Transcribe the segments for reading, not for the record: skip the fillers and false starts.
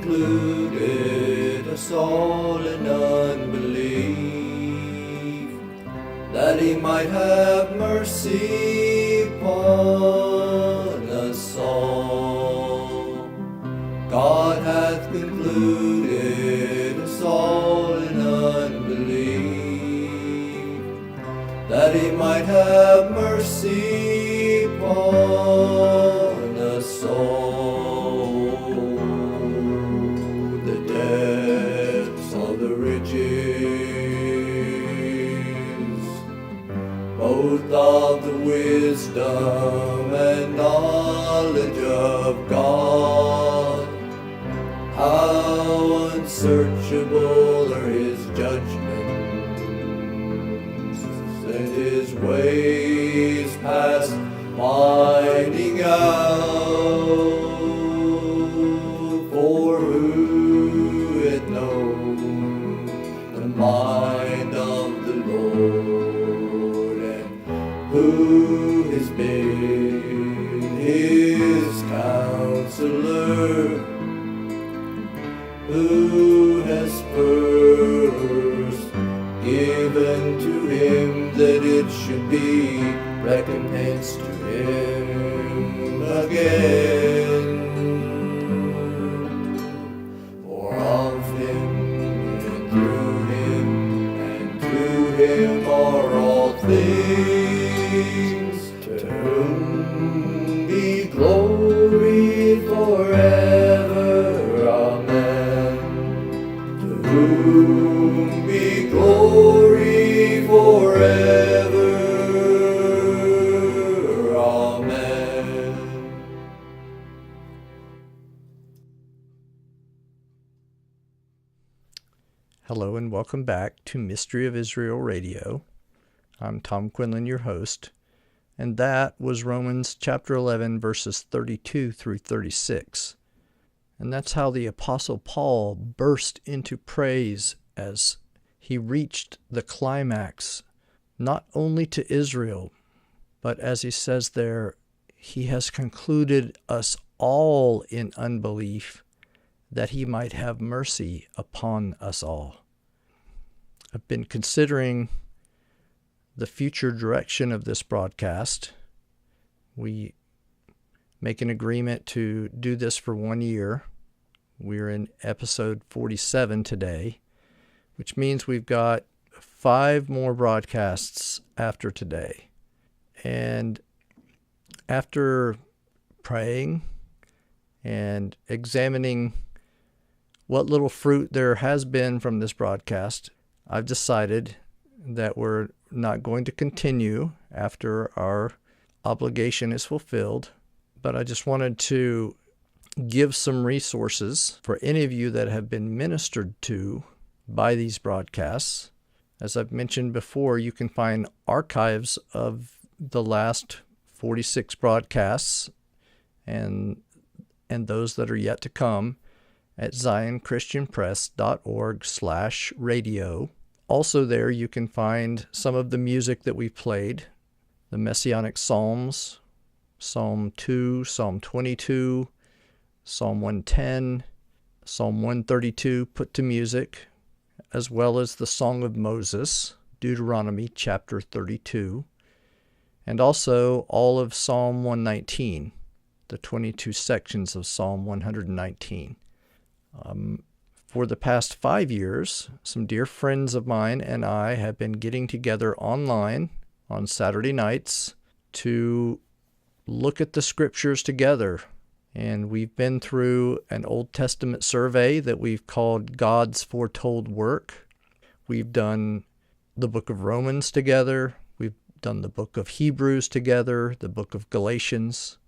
included us all in unbelief, that he might have mercy upon us all. God hath concluded us all in unbelief, that he might have mercy upon us all. The depths of the riches, both of the wisdom and knowledge of God, how unsearchable are his judgments, and his ways past finding out. For who hath known the mind of the Lord, and who has been his counselor? Who has first given to him that it should be recompense to him again? For of him, and through him, and to him are all things, to whom be glory forever. Amen. To whom be glory forever. Amen. Hello and welcome back to Mystery of Israel Radio. I'm Tom Quinlan, your host, and that was Romans chapter 11, verses 32 through 36. And that's how the Apostle Paul burst into praise as he reached the climax, not only to Israel, but as he says there, he has concluded us all in unbelief, that he might have mercy upon us all. I've been considering the future direction of this broadcast. We make an agreement to do this for 1 year. We're in episode 47 today, which means we've got 5 more broadcasts after today. And after praying and examining what little fruit there has been from this broadcast, I've decided that we're not going to continue after our obligation is fulfilled, but I just wanted to give some resources for any of you that have been ministered to by these broadcasts. As I've mentioned before, you can find archives of the last 46 broadcasts and those that are yet to come at zionchristianpress.org/radio. Also there you can find some of the music that we've played, the Messianic Psalms, Psalm 2, Psalm 22, Psalm 110, Psalm 132 put to music, as well as the Song of Moses, Deuteronomy chapter 32, and also all of Psalm 119, the 22 sections of Psalm 119. For the past 5 years, some dear friends of mine and I have been getting together online on Saturday nights to look at the scriptures together. And we've been through an Old Testament survey that we've called God's Foretold Work. We've done the book of Romans together. We've done the book of Hebrews together, the book of Galatians.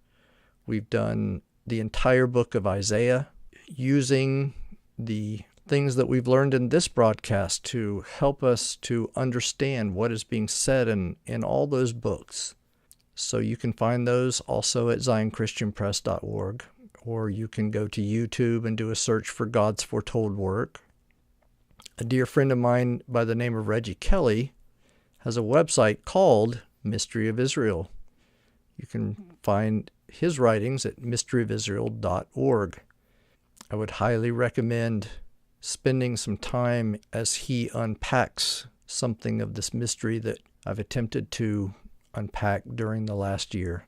We've done the entire book of Isaiah, using the things that we've learned in this broadcast to help us to understand what is being said in all those books. So you can find those also at zionchristianpress.org, or you can go to YouTube and do a search for God's Foretold Work. A dear friend of mine by the name of Reggie Kelly has a website called Mystery of Israel. You can find his writings at mysteryofisrael.org. I would highly recommend spending some time as he unpacks something of this mystery that I've attempted to unpack during the last year.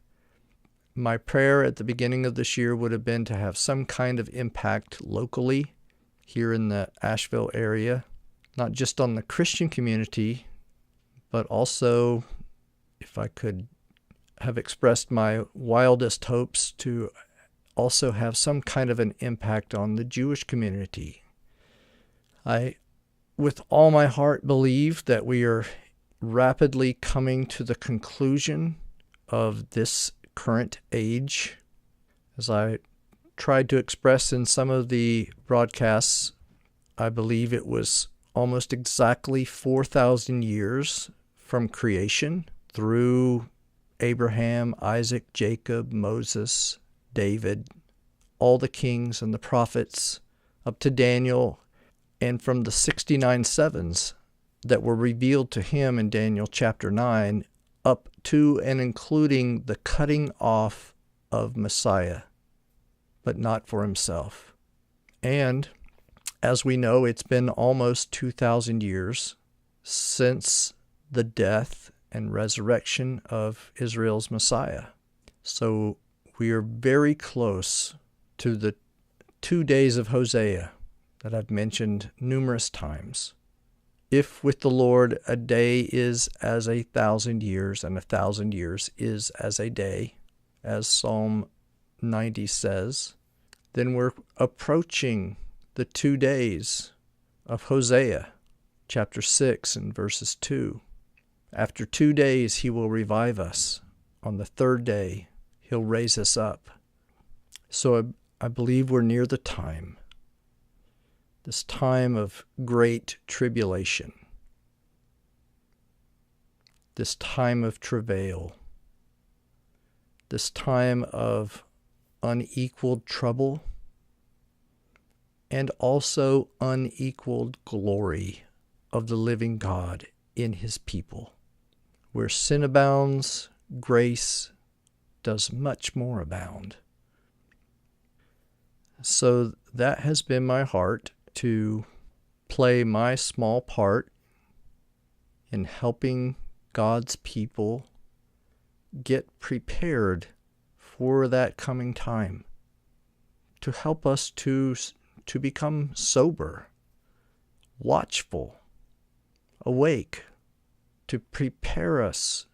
My prayer at the beginning of this year would have been to have some kind of impact locally here in the Asheville area, not just on the Christian community, but also, if I could have expressed my wildest hopes, to also have some kind of an impact on the Jewish community. I, with all my heart, believe that we are rapidly coming to the conclusion of this current age. As I tried to express in some of the broadcasts, I believe it was almost exactly 4,000 years from creation through Abraham, Isaac, Jacob, Moses, David, all the kings and the prophets, up to Daniel, and from the 69 sevens that were revealed to him in Daniel chapter 9, up to and including the cutting off of Messiah, but not for himself. And as we know, it's been almost 2,000 years since the death and resurrection of Israel's Messiah. So we are very close to the 2 days of Hosea that I've mentioned numerous times. If with the Lord a day is as 1,000 years, and 1,000 years is as a day, as Psalm 90 says, then we're approaching the 2 days of Hosea, chapter 6 and verses 2. After 2 days he will revive us. On the third day he'll raise us up. So I believe we're near the time, this time of great tribulation, this time of travail, this time of unequaled trouble, and also unequaled glory of the living God in his people. Where sin abounds, grace does much more abound. So that has been my heart, to play my small part in helping God's people get prepared for that coming time, to help us to become sober, watchful, awake, to prepare us,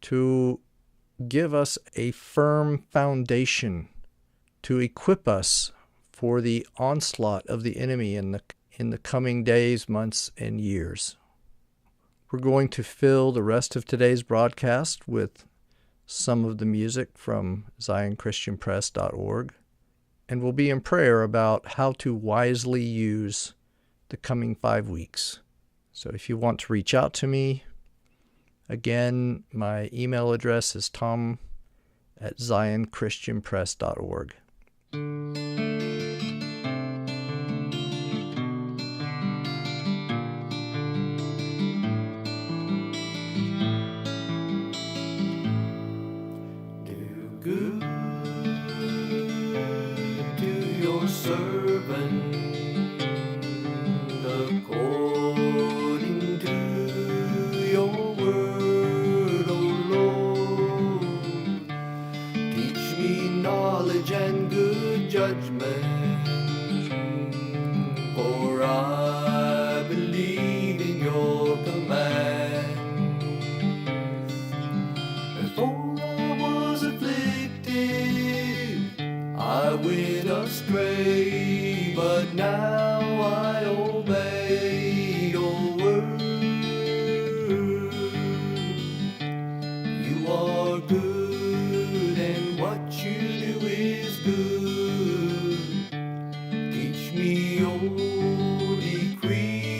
to give us a firm foundation, to equip us for the onslaught of the enemy in the coming days, months, and years. We're going to fill the rest of today's broadcast with some of the music from ZionChristianPress.org, and we'll be in prayer about how to wisely use the coming 5 weeks. So if you want to reach out to me, again, my email address is tom@ZionChristianPress.org. Good to your servant, according to your word, O Lord. Teach me knowledge and good judgment, for I believe in your commands. Before I was afflicted, I went astray, but now I obey your word. You are good, and what you do is good. Teach me your decrees.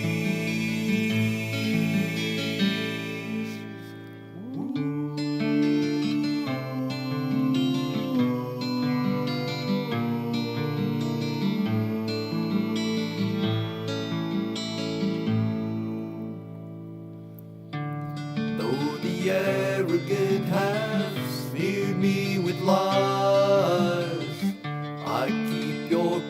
Though the arrogant have smeared me with lies, I keep your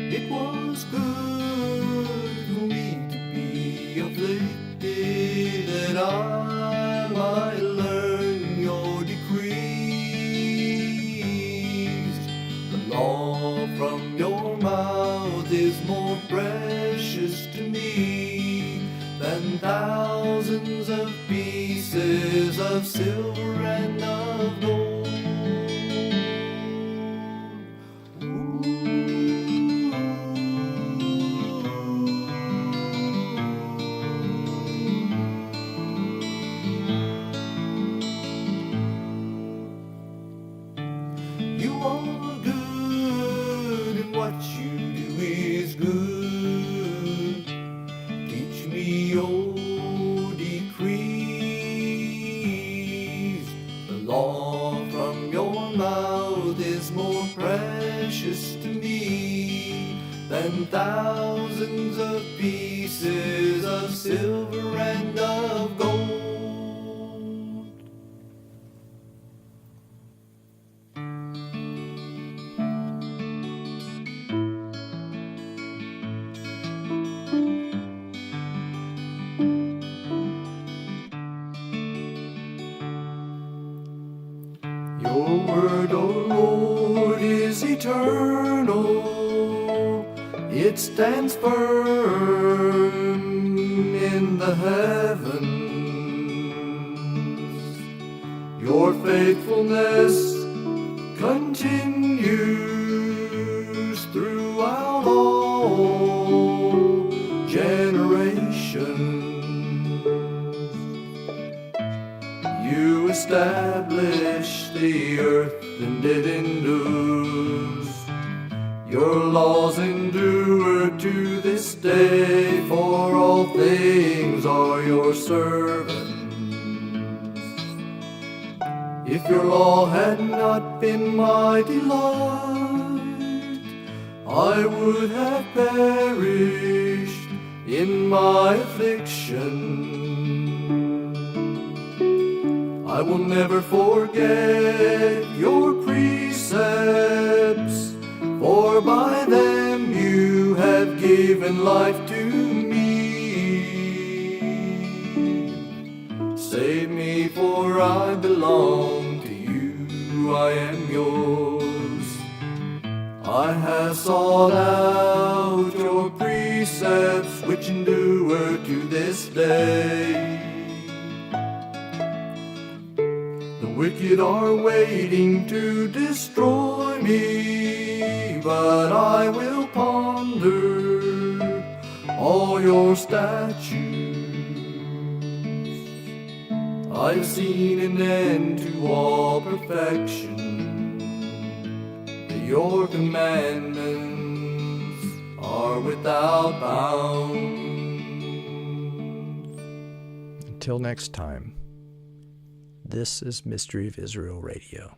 It was good for me to be afflicted, that I might learn your decrees. The law from your mouth is more precious to me than thousands of pieces of silver and of gold. You are good, and what you do is good. Teach me your decrees. The law from your mouth is more precious to me than thousands of pieces of silver and of gold. Your word, O Lord, is eternal. It stands firm in the heavens. Your faithfulness continues throughout all generations. You established the earth and it endures. Your laws endure to this day, for all things are your servants. If your law had not been my delight, I would have perished in my affliction. I will never forget your precepts, for by them you have given life to me. Save me, for I belong to you, I am yours. I have sought out your precepts, which endure to this day. The wicked are waiting to destroy me, but I will ponder all your statutes. I've seen an end to all perfection. Your commandments are without bounds. Until next time, this is Mystery of Israel Radio.